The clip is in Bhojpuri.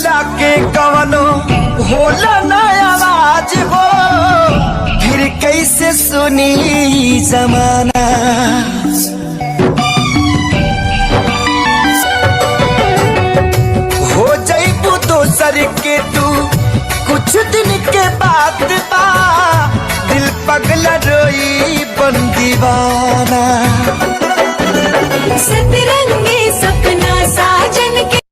बोलला के कवनो होला ना आवाज हो, फिर कैसे सुनी जमाना। हो जाइबू दोसर के तू कुछ दिन के बाद बा, दिल पगला रोई बन दीवाना। सतरंगी सपना साजन